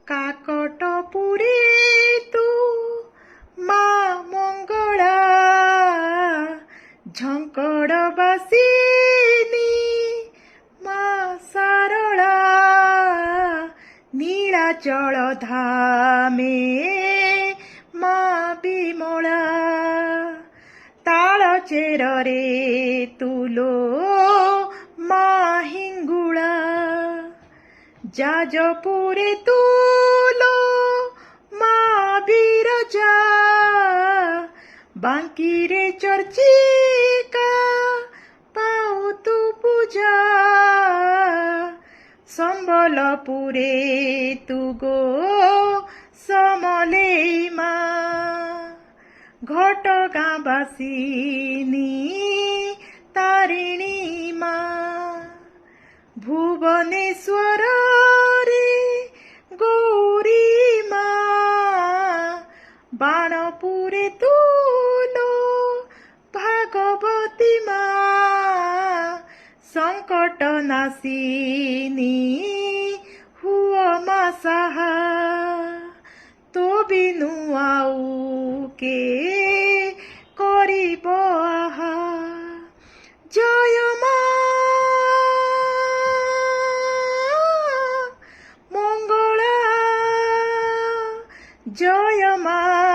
କାକଟପୁରେ ତୁ ମା ମଙ୍ଗଳା ଝଙ୍କଡ଼ବାସିନୀ ମା ସାରଳା ନୀଳାଚଳ ଧାମେ ମା ବିମଳା ତାଳଚେରରେ ତୁଲୋ ମା ହିଙ୍ଗୁଳା ଯାଜପୁରେ ତୁଲୋ ମା ବିରଜା ବାଙ୍କିରେ ଚର୍ଚ୍ଚିକା ପାଉ ତୁ ପୂଜା ସମ୍ବଲପୁରେ ତୁ ଗୋ ସମଲେଇ ମା ଘଟଗାଁ ବାସିନୀ ତାରିଣୀ ମା ଭୁବନେଶ୍ୱରରେ ଗୌରୀ ମା ବାଣପୁରେ ତୁଲୋ ଭାଗବତୀ ମା ସଙ୍କଟ ନାଶିନୀ ହୁଅ ମା ସାହା ତୋ ବିନୁ ଆଉ କେ କରିବ ଆହା ଜୟ ମା ମଙ୍ଗଳା জয় মা।